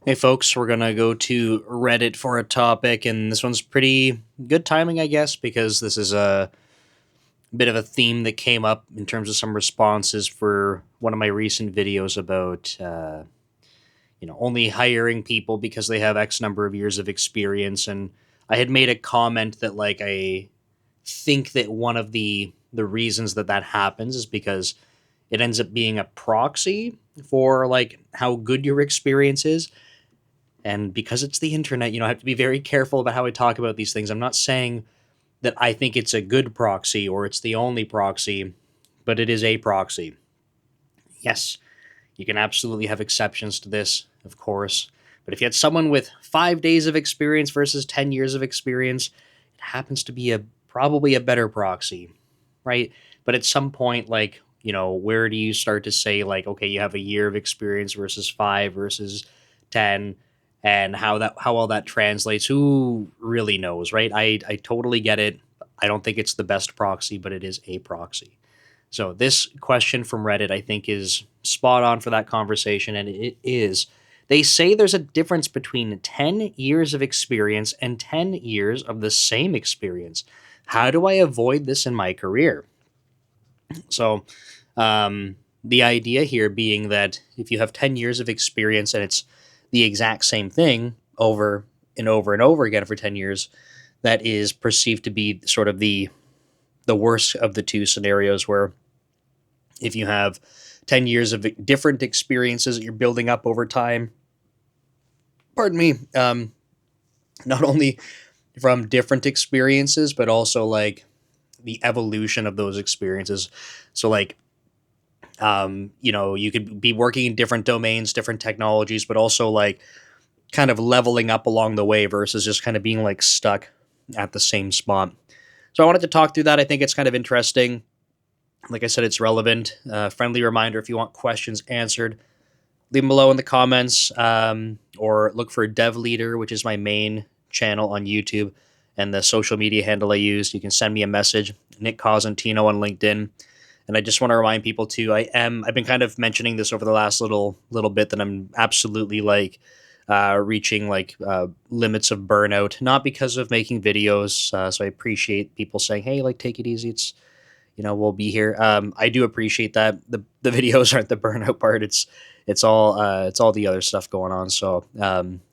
Hey folks, we're gonna go to Reddit for a topic, and this one's pretty good timing, I guess, because this is a bit of a theme that came up in terms of some responses for one of my recent videos about, only hiring people because they have X number of years of experience. And I had made a comment that, like, I think that one of the reasons that that happens is because it ends up being a proxy for like how good your experience is. And because it's the internet, I have to be very careful about how I talk about these things. I'm not saying that I think it's a good proxy or it's the only proxy, but it is a proxy. Yes, you can absolutely have exceptions to this, of course. But if you had someone with 5 days of experience versus 10 years of experience, it happens to be a probably a better proxy, right? But at some point, like, where do you start to say, like, okay, you have a year of experience versus 5 versus 10, and how all that translates? Who really knows, right? I totally get it. I don't think it's the best proxy, but it is a proxy. So this question from Reddit, I think, is spot on for that conversation, and it is. They say there's a difference between 10 years of experience and 10 years of the same experience. How do I avoid this in my career? So, the idea here being that if you have 10 years of experience and it's the exact same thing over and over and over again for 10 years, that is perceived to be sort of the worst of the two scenarios, where if you have 10 years of different experiences that you're building up over time, pardon me, not only from different experiences, but also like the evolution of those experiences. So, like, you could be working in different domains, different technologies, but also like kind of leveling up along the way versus just kind of being like stuck at the same spot. So, I wanted to talk through that. I think it's kind of interesting. Like I said, it's relevant. Friendly reminder, if you want questions answered, leave them below in the comments, or look for Dev Leader, which is my main channel on YouTube and the social media handle I use. You can send me a message, Nick Cosentino on LinkedIn. And I just want to remind people too, I've been kind of mentioning this over the last little bit, that I'm absolutely like reaching like limits of burnout, not because of making videos. So I appreciate people saying, hey, like, take it easy. We'll be here. I do appreciate that. The videos aren't the burnout part. It's all the other stuff going on. So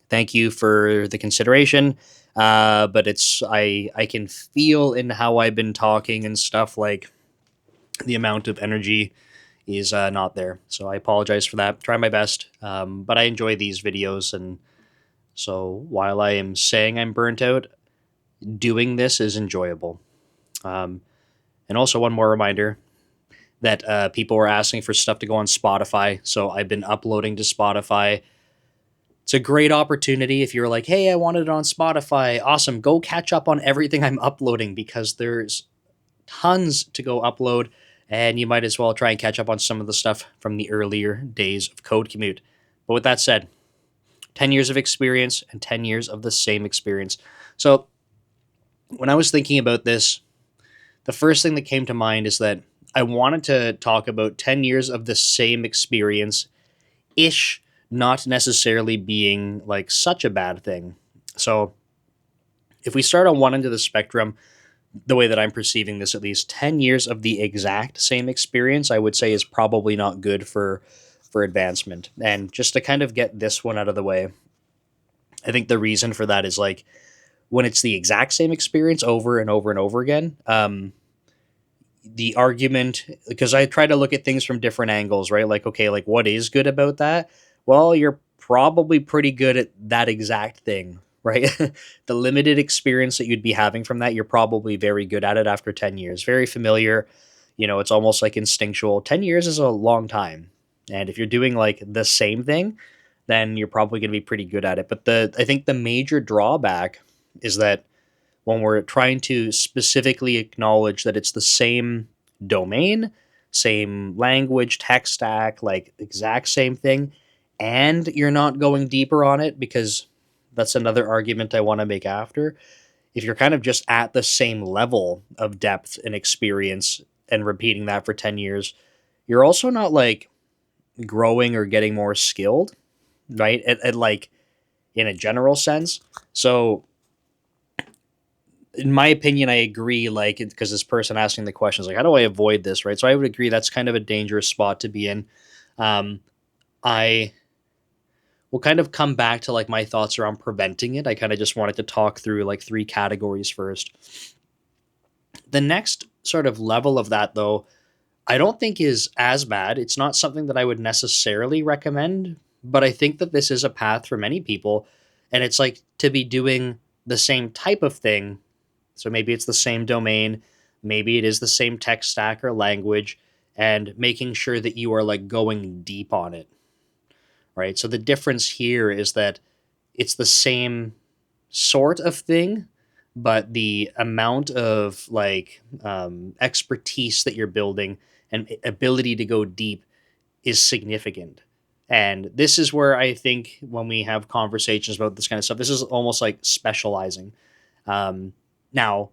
thank you for the consideration. But I can feel in how I've been talking and stuff, like the amount of energy is not there. So I apologize for that. Try my best. But I enjoy these videos, and so while I am saying I'm burnt out, doing this is enjoyable. Um, and also, one more reminder that people were asking for stuff to go on Spotify. So I've been uploading to Spotify. It's a great opportunity if you're like, hey, I wanted it on Spotify. Awesome. Go catch up on everything I'm uploading, because there's tons to go upload. And you might as well try and catch up on some of the stuff from the earlier days of Code Commute. But with that said, 10 years of experience and 10 years of the same experience. So when I was thinking about this, the first thing that came to mind is that I wanted to talk about 10 years of the same experience ish, not necessarily being like such a bad thing. So, if we start on one end of the spectrum, the way that I'm perceiving this, at least 10 years of the exact same experience, I would say is probably not good for advancement. And just to kind of get this one out of the way, I think the reason for that is like when it's the exact same experience over and over and over again, the argument, because I try to look at things from different angles, right? Like, okay, like, what is good about that? Well, you're probably pretty good at that exact thing, right? The limited experience that you'd be having from that, you're probably very good at it after 10 years. Very familiar. It's almost like instinctual. 10 years is a long time. And if you're doing like the same thing, then you're probably going to be pretty good at it. But I think the major drawback is that when we're trying to specifically acknowledge that it's the same domain, same language, tech stack, like exact same thing, and you're not going deeper on it, because that's another argument I want to make after. If you're kind of just at the same level of depth and experience and repeating that for 10 years, you're also not like growing or getting more skilled, right? At like in a general sense. So in my opinion, I agree. Like, because this person asking the questions, like, how do I avoid this? Right. So I would agree that's kind of a dangerous spot to be in. Um, I will kind of come back to like my thoughts around preventing it. I kind of just wanted to talk through like three categories first. The next sort of level of that, though, I don't think is as bad. It's not something that I would necessarily recommend, but I think that this is a path for many people. And it's like to be doing the same type of thing. So maybe it's the same domain, maybe it is the same tech stack or language, and making sure that you are like going deep on it, right? So the difference here is that it's the same sort of thing, but the amount of like expertise that you're building and ability to go deep is significant. And this is where I think when we have conversations about this kind of stuff, this is almost like specializing. Now,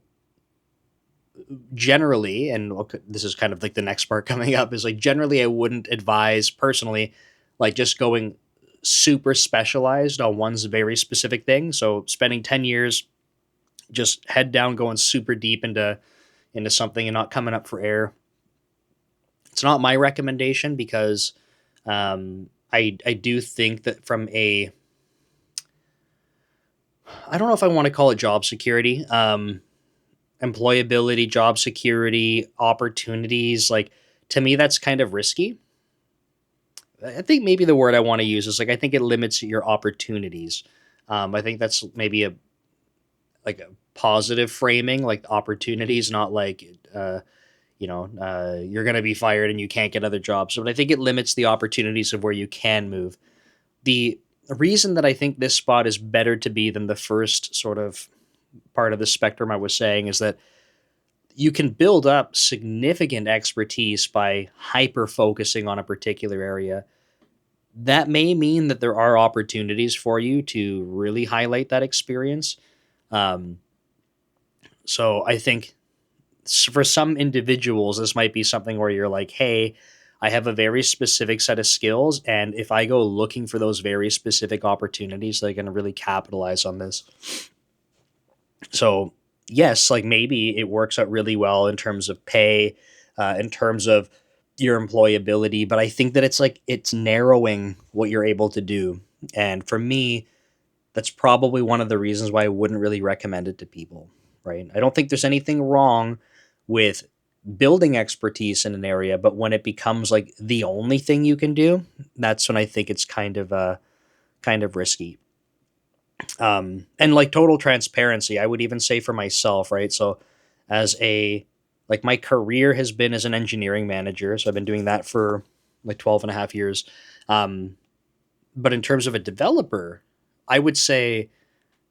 generally, and this is kind of like the next part coming up, is like generally I wouldn't advise personally like just going super specialized on one's very specific thing. So spending 10 years just head down going super deep into something and not coming up for air. It's not my recommendation because I do think that from a, I don't know if I want to call it job security, employability, job security, opportunities, like to me that's kind of risky. I think maybe the word I want to use is like I think it limits your opportunities. I think that's maybe a like a positive framing, like opportunities, not like you're going to be fired and you can't get other jobs. But I think it limits the opportunities of where you can move. The reason that I think this spot is better to be than the first sort of part of the spectrum I was saying is that you can build up significant expertise by hyper focusing on a particular area. That may mean that there are opportunities for you to really highlight that experience. Um, so I think for some individuals, this might be something where you're like, hey, I have a very specific set of skills. And if I go looking for those very specific opportunities, they're going to really capitalize on this. So, yes, like maybe it works out really well in terms of pay, in terms of your employability. But I think that it's like it's narrowing what you're able to do. And for me, that's probably one of the reasons why I wouldn't really recommend it to people, right? I don't think there's anything wrong with building expertise in an area, but when it becomes like the only thing you can do, that's when I think it's kind of risky. And like total transparency, I would even say for myself, right? So as a like my career has been as an engineering manager, so I've been doing that for like 12 and a half years. Um, but in terms of a developer, I would say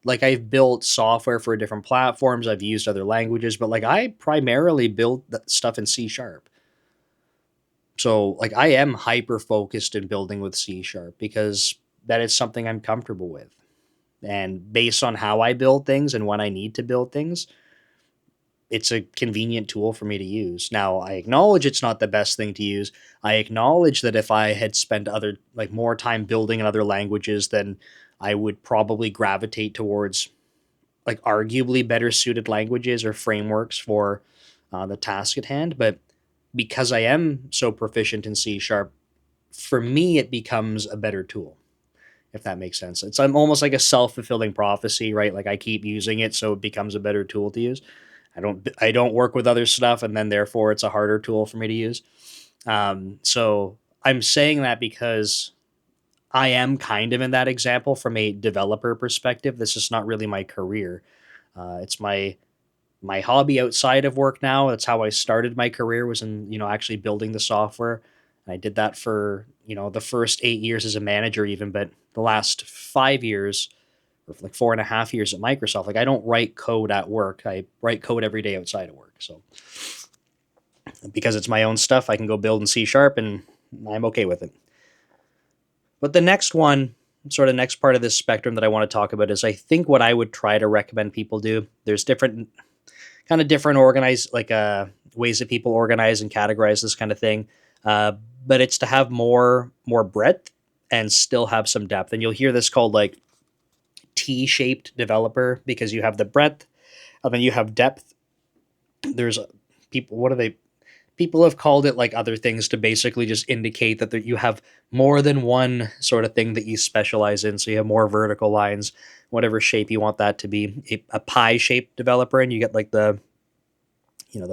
like I've built software for different platforms. I've used other languages, but like I primarily build that stuff in C sharp. So like I am hyper focused in building with C sharp because that is something I'm comfortable with. And based on how I build things and when I need to build things, it's a convenient tool for me to use. Now, I acknowledge it's not the best thing to use. I acknowledge that if I had spent other like more time building in other languages, then I would probably gravitate towards like arguably better suited languages or frameworks for the task at hand. But because I am so proficient in C sharp, for me, it becomes a better tool, if that makes sense. It's I'm almost like a self fulfilling prophecy, right? Like I keep using it, so it becomes a better tool to use. I don't work with other stuff, and then therefore it's a harder tool for me to use. So I'm saying that because I am kind of in that example from a developer perspective. This is not really my career. It's my hobby outside of work now. That's how I started my career was in, actually building the software. And I did that for, the first 8 years as a manager even, but the last 5 years or like 4.5 years at Microsoft, like I don't write code at work. I write code every day outside of work. So because it's my own stuff, I can go build in C sharp and I'm okay with it. But the next one, sort of next part of this spectrum that I want to talk about is I think what I would try to recommend people do. There's different organized ways that people organize and categorize this kind of thing. Uh, but it's to have more breadth and still have some depth. And you'll hear this called like T-shaped developer because you have the breadth and then you have depth. There's people, what are they? People have called it like other things to basically just indicate that you have more than one sort of thing that you specialize in. So you have more vertical lines, whatever shape you want that to be. A pie shaped developer, and you get like the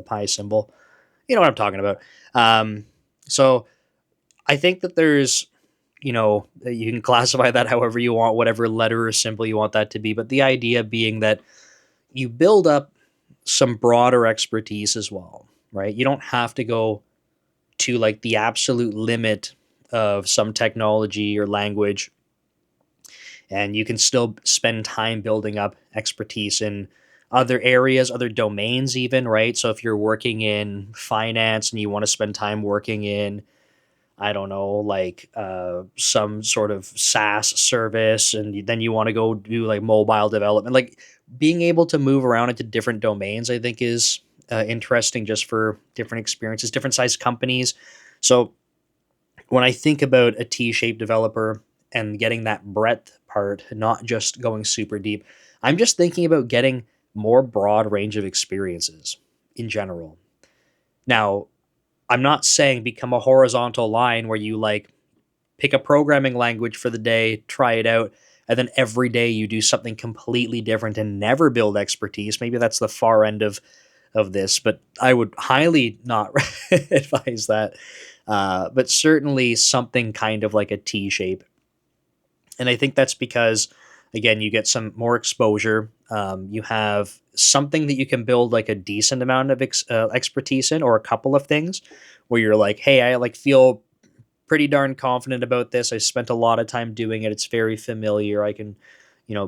pie symbol. You know what I'm talking about. So I think that there's, you can classify that however you want, whatever letter or symbol you want that to be. But the idea being that you build up some broader expertise as well, right? You don't have to go to like the absolute limit of some technology or language, and you can still spend time building up expertise in other areas, other domains, even, right? So if you're working in finance and you want to spend time working in, I don't know, like some sort of SaaS service, and then you want to go do like mobile development, like being able to move around into different domains, I think is interesting just for different experiences, different size companies. So when I think about a T-shaped developer and getting that breadth part, not just going super deep, I'm just thinking about getting more broad range of experiences in general. Now, I'm not saying become a horizontal line where you like pick a programming language for the day, try it out, and then every day you do something completely different and never build expertise. Maybe that's the far end of this, but I would highly not advise that. But certainly something kind of like a T shape. And I think that's because, again, you get some more exposure. You have something that you can build like a decent amount of expertise in, or a couple of things where you're like, hey, I like feel pretty darn confident about this. I spent a lot of time doing it. It's very familiar. I can,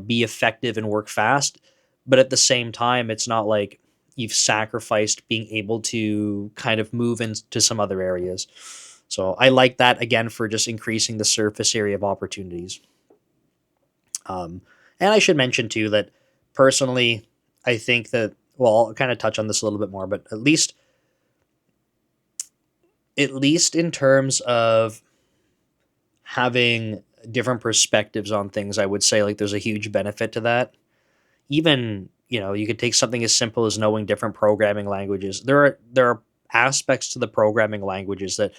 be effective and work fast. But at the same time, it's not like you've sacrificed being able to kind of move into some other areas. So I like that again for just increasing the surface area of opportunities. Um, and I should mention too that personally, I think that, well, I'll kind of touch on this a little bit more, but at least in terms of having different perspectives on things, I would say like there's a huge benefit to that. Even, you could take something as simple as knowing different programming languages. There are aspects to the programming languages that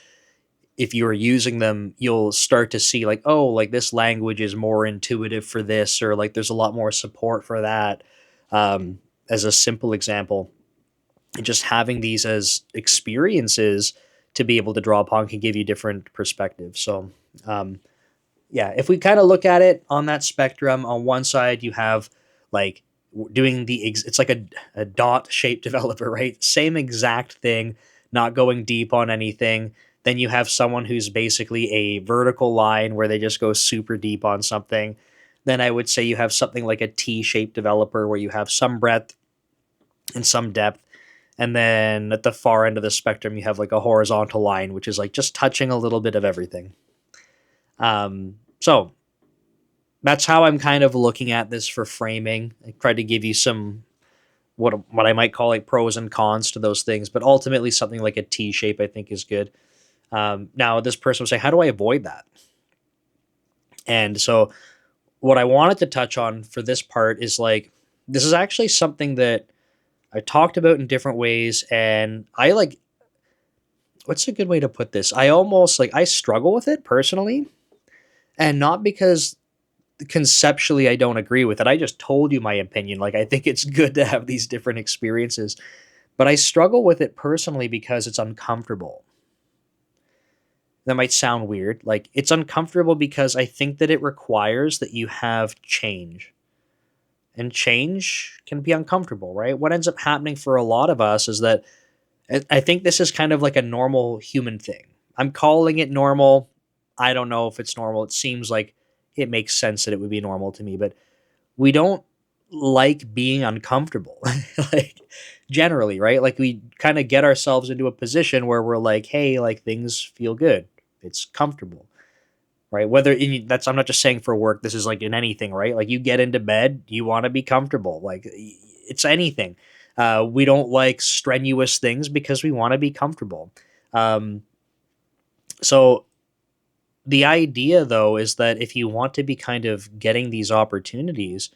if you're using them, you'll start to see like, oh, like this language is more intuitive for this, or like there's a lot more support for that. As a simple example, and just having these as experiences to be able to draw upon can give you different perspectives. So, um, yeah, if we kind of look at it on that spectrum, on one side you have like doing it's like a dot shaped developer, right? Same exact thing, not going deep on anything. Then you have someone who's basically a vertical line where they just go super deep on something. Then I would say you have something like a T-shaped developer where you have some breadth and some depth. And then at the far end of the spectrum, you have like a horizontal line, which is like just touching a little bit of everything. So that's how I'm kind of looking at this for framing. I tried to give you some what I might call like pros and cons to those things, but ultimately something like a T shape I think is good. Now this person would say, how do I avoid that? And so what I wanted to touch on for this part is like this is actually something that I talked about in different ways, and I like what's a good way to put this? I almost like I struggle with it personally, and not because conceptually I don't agree with it. I just told you my opinion. Like I think it's good to have these different experiences, but I struggle with it personally because it's uncomfortable. That might sound weird. Like it's uncomfortable because I think that it requires that you have change. And change can be uncomfortable, right? What ends up happening for a lot of us is that I think this is kind of like a normal human thing. I'm calling it normal. I don't know if it's normal. It seems like it makes sense that it would be normal to me, but we don't like being uncomfortable. Like generally, right? Like we kind of get ourselves into a position where we're like, hey, like things feel good. It's comfortable, right? That's I'm not just saying for work. This is like in anything, right? Like you get into bed, you want to be comfortable. Like it's anything. We don't like strenuous things because we want to be comfortable. Um, so the idea though is that if you want to be kind of getting these opportunities,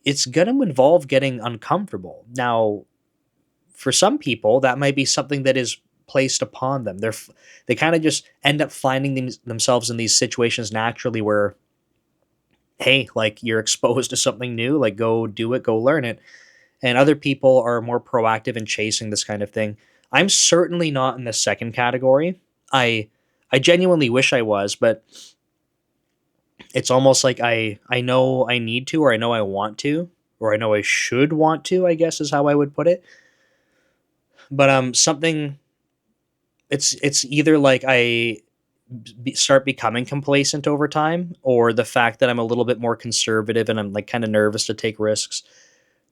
it's going to involve getting uncomfortable. Now, for some people, that might be something that is placed upon them. They kind of just end up finding themselves in these situations naturally where, hey, like you're exposed to something new, like go do it, go learn it. And other people are more proactive in chasing this kind of thing. I'm certainly not in the second category. I I genuinely wish I was, but it's almost like I know I need to, or I know I want to, or I know I should want to, I guess is how I would put it. But something it's either like start becoming complacent over time, or the fact that I'm a little bit more conservative and I'm like kind of nervous to take risks,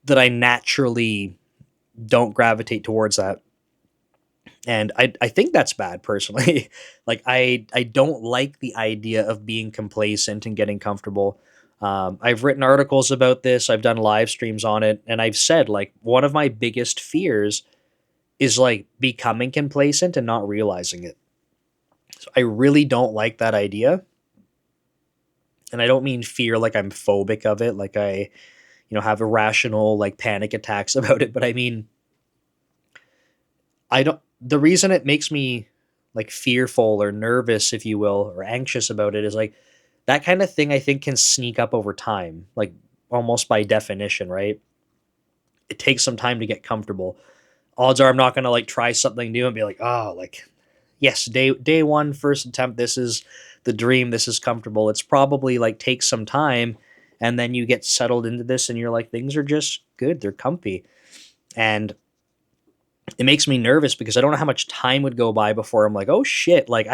that I naturally don't gravitate towards that. And I think that's bad personally. Like I don't like the idea of being complacent and getting comfortable. I've written articles about this. I've done live streams on it, and I've said like one of my biggest fears is like becoming complacent and not realizing it. So I really don't like that idea, and I don't mean fear like I'm phobic of it, like I have irrational like panic attacks about it. But I mean I don't. The reason it makes me like fearful or nervous, if you will, or anxious about it is like that kind of thing I think can sneak up over time, like almost by definition, right? It takes some time to get comfortable. Odds are I'm not gonna like try something new and be like, oh, like yes, day one, first attempt, this is the dream, this is comfortable. It's probably like takes some time, and then you get settled into this and you're like, things are just good, they're comfy. And it makes me nervous because I don't know how much time would go by before I'm like, oh shit, like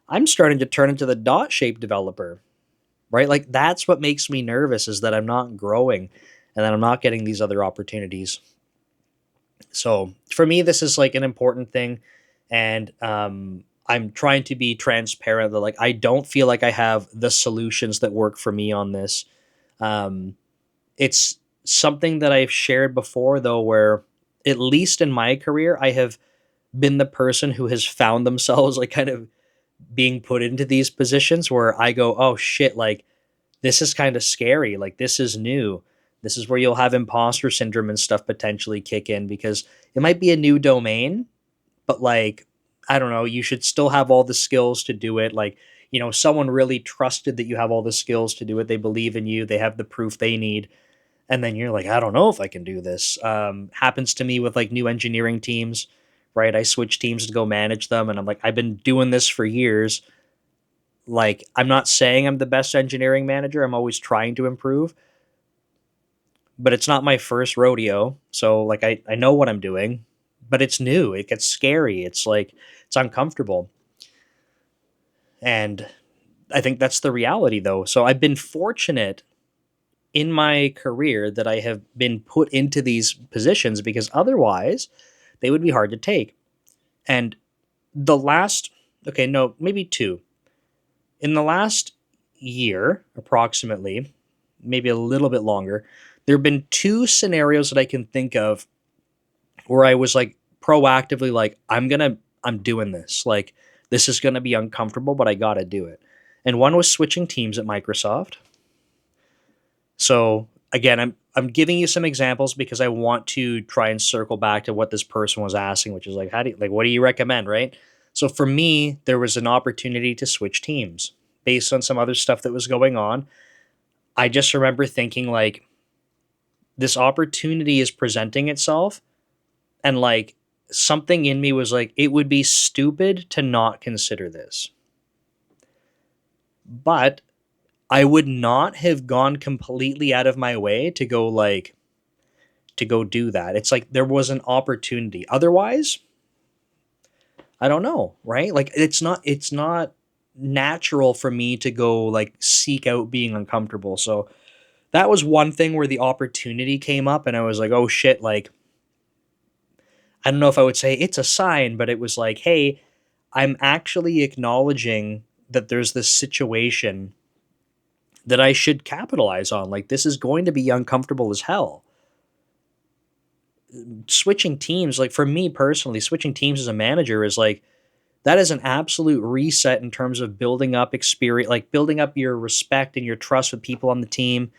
I'm starting to turn into the dot shape developer, right? Like that's what makes me nervous, is that I'm not growing and that I'm not getting these other opportunities. So for me, this is like an important thing. And I'm trying to be transparent that like I don't feel like I have the solutions that work for me on this. Um, it's something that I've shared before though, where at least in my career, I have been the person who has found themselves like kind of being put into these positions where I go, oh shit, like this is kind of scary. Like this is new. This is where you'll have imposter syndrome and stuff potentially kick in, because it might be a new domain, but like, I don't know, you should still have all the skills to do it. Like, someone really trusted that you have all the skills to do it. They believe in you. They have the proof they need. And then you're like, I don't know if I can do this. Happens to me with like new engineering teams, right? I switch teams to go manage them, and I'm like, I've been doing this for years. Like, I'm not saying I'm the best engineering manager. I'm always trying to improve, but it's not my first rodeo. So like, I know what I'm doing, but it's new. It gets scary. It's like it's uncomfortable, and I think that's the reality though. So I've been fortunate in my career that I have been put into these positions, because otherwise they would be hard to take. And the last, okay, no, maybe two. In the last year, approximately, maybe a little bit longer, there have been two scenarios that I can think of where I was like proactively like, I'm doing this. Like, this is going to be uncomfortable, but I got to do it. And one was switching teams at Microsoft. So again, I'm giving you some examples because I want to try and circle back to what this person was asking, which is like, what do you recommend, right? So for me, there was an opportunity to switch teams based on some other stuff that was going on. I just remember thinking like, this opportunity is presenting itself, and like something in me was like, it would be stupid to not consider this. But I would not have gone completely out of my way to go do that. It's like there was an opportunity. Otherwise, I don't know, right? Like it's not natural for me to go like seek out being uncomfortable. So that was one thing where the opportunity came up and I was like, "Oh shit, like I don't know if I would say it's a sign, but it was like, "Hey, I'm actually acknowledging that there's this situation that I should capitalize on. Like this is going to be uncomfortable as hell." Switching teams, like for me personally, switching teams as a manager is like that is an absolute reset in terms of building up experience, like building up your respect and your trust with people on the team.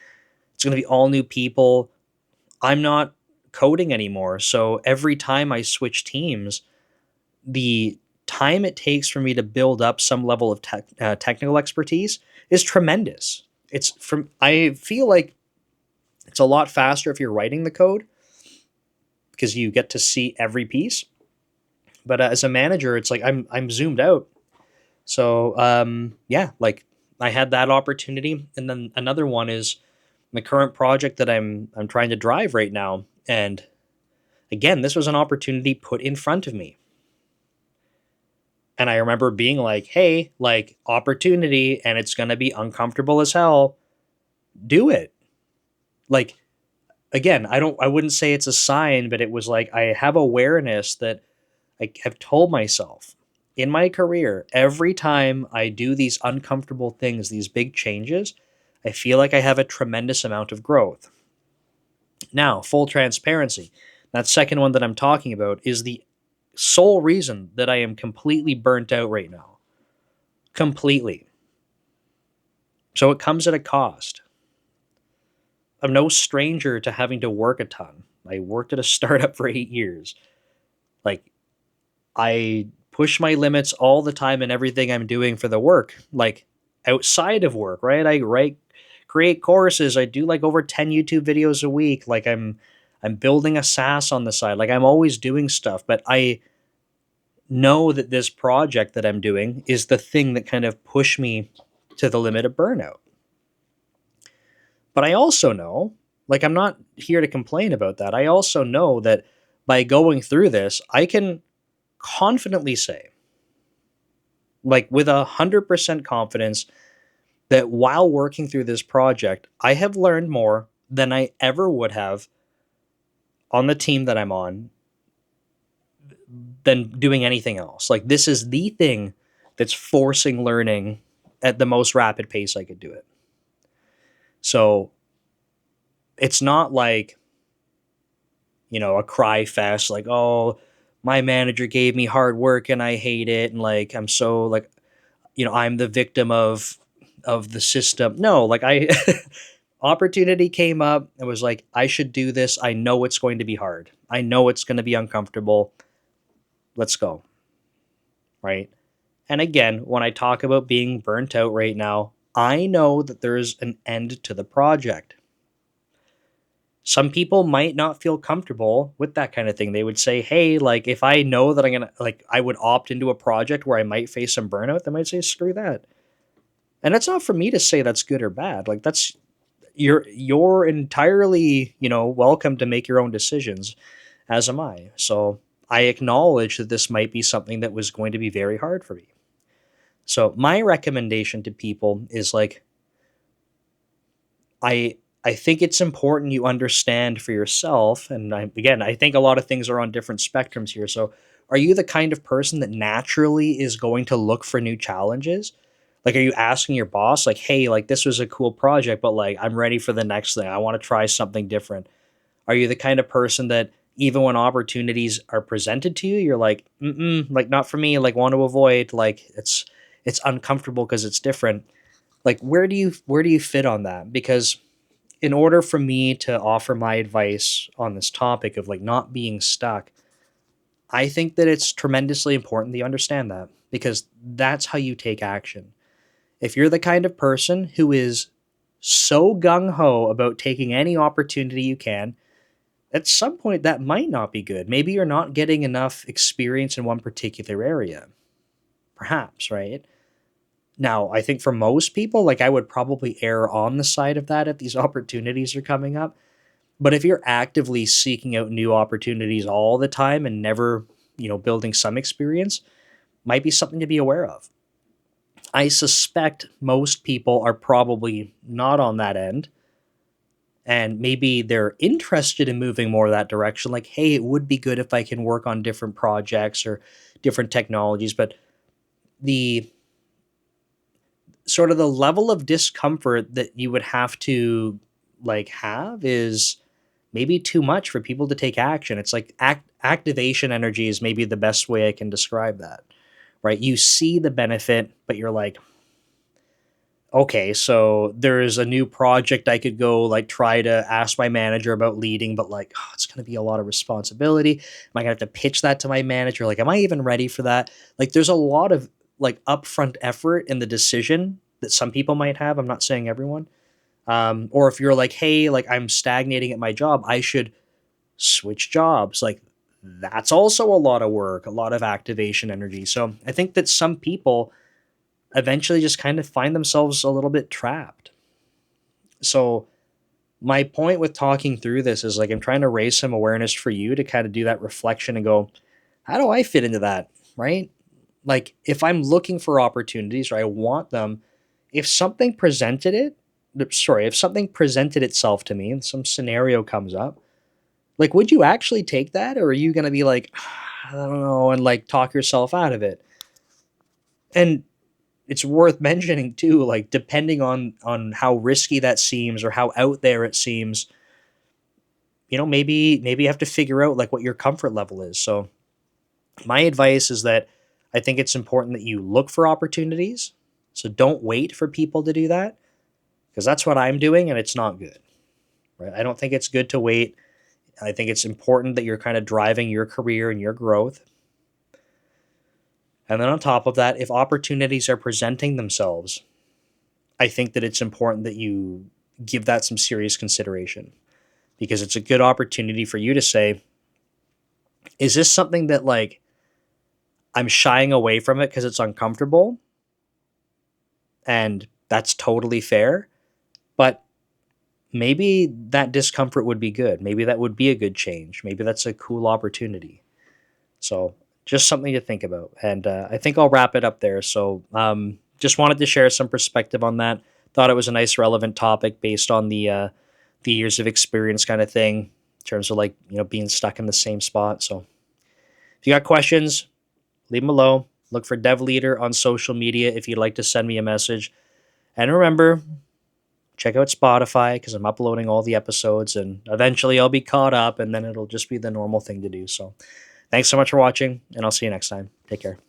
It's going to be all new people. I'm not coding anymore. So every time I switch teams, the time it takes for me to build up some level of technical expertise is tremendous. I feel like it's a lot faster if you're writing the code because you get to see every piece. But as a manager, it's like I'm zoomed out. So yeah, like I had that opportunity, and then another one is the current project that I'm trying to drive right now. And again, this was an opportunity put in front of me. And I remember being like, hey, like opportunity, and it's going to be uncomfortable as hell. Do it. Like, again, I wouldn't say it's a sign, but it was like I have awareness that I have told myself in my career, every time I do these uncomfortable things, these big changes, I feel like I have a tremendous amount of growth. Now, full transparency, that second one that I'm talking about is the sole reason that I am completely burnt out right now. Completely. So it comes at a cost. I'm no stranger to having to work a ton. I worked at a startup for 8 years. Like, I push my limits all the time in everything I'm doing for the work, like outside of work, right? I write, create courses. I do like over 10 YouTube videos a week. Like I'm building a SaaS on the side. Like I'm always doing stuff, but I know that this project that I'm doing is the thing that kind of pushed me to the limit of burnout. But I also know, like I'm not here to complain about that. I also know that by going through this, I can confidently say, like with 100% confidence, that while working through this project, I have learned more than I ever would have on the team that I'm on than doing anything else. Like, this is the thing that's forcing learning at the most rapid pace I could do it. So it's not like, a cry fest, like, oh, my manager gave me hard work and I hate it. And like, I'm so like, I'm the victim of the system. No, like I opportunity came up and was like, I should do this. I know it's going to be hard. I know it's going to be uncomfortable. Let's go. Right. And again, when I talk about being burnt out right now, I know that there's an end to the project. Some people might not feel comfortable with that kind of thing. They would say, hey, like if I know that I'm going to, like, I would opt into a project where I might face some burnout, they might say, screw that. And it's not for me to say that's good or bad. Like you're entirely, welcome to make your own decisions, as am I. So I acknowledge that this might be something that was going to be very hard for me. So my recommendation to people is like, I think it's important you understand for yourself. And I think a lot of things are on different spectrums here. So are you the kind of person that naturally is going to look for new challenges? Like, are you asking your boss, like, hey, like this was a cool project, but like I'm ready for the next thing. I want to try something different. Are you the kind of person that even when opportunities are presented to you, you're like, like not for me, like want to avoid, like it's uncomfortable because it's different. Like where do you fit on that? Because in order for me to offer my advice on this topic of like not being stuck, I think that it's tremendously important that you understand that because that's how you take action. If you're the kind of person who is so gung ho about taking any opportunity you can, at some point that might not be good. Maybe you're not getting enough experience in one particular area. Perhaps, right? Now, I think for most people, like I would probably err on the side of that if these opportunities are coming up. But if you're actively seeking out new opportunities all the time and never, building some experience, might be something to be aware of. I suspect most people are probably not on that end. And maybe they're interested in moving more that direction. Like, hey, it would be good if I can work on different projects or different technologies. But the sort of the level of discomfort that you would have to like have is maybe too much for people to take action. It's like activation energy is maybe the best way I can describe that. right? You see the benefit, but you're like, okay, so there's a new project I could go like try to ask my manager about leading, but like, oh, it's going to be a lot of responsibility. Am I going to have to pitch that to my manager? Like, am I even ready for that? Like, there's a lot of like upfront effort in the decision that some people might have. I'm not saying everyone. Or if you're like, hey, like I'm stagnating at my job, I should switch jobs. Like, that's also a lot of work, a lot of activation energy. So I think that some people eventually just kind of find themselves a little bit trapped. So my point with talking through this is like I'm trying to raise some awareness for you to kind of do that reflection and go, how do I fit into that? Right? Like if I'm looking for opportunities or I want them, if something presented it, if something presented itself to me and some scenario comes up, like would you actually take that or are you going to be like, I don't know, and like talk yourself out of it? And it's worth mentioning too, like depending on how risky that seems or how out there it seems, maybe you have to figure out like what your comfort level is. So my advice is that I think it's important that you look for opportunities. So don't wait for people to do that because that's what I'm doing and it's not good. Right? I don't think it's good to wait. I think it's important that you're kind of driving your career and your growth. And then on top of that, if opportunities are presenting themselves, I think that it's important that you give that some serious consideration because it's a good opportunity for you to say, is this something that like I'm shying away from it because it's uncomfortable? And that's totally fair. But maybe that discomfort would be good. Maybe that would be a good change. Maybe that's a cool opportunity. So just something to think about. And I think I'll wrap it up there. So just wanted to share some perspective on that. Thought it was a nice, relevant topic based on the years of experience kind of thing in terms of like being stuck in the same spot. So if you got questions, leave them below. Look for Dev Leader on social media if you'd like to send me a message. And remember, check out Spotify because I'm uploading all the episodes and eventually I'll be caught up and then it'll just be the normal thing to do. So thanks so much for watching and I'll see you next time. Take care.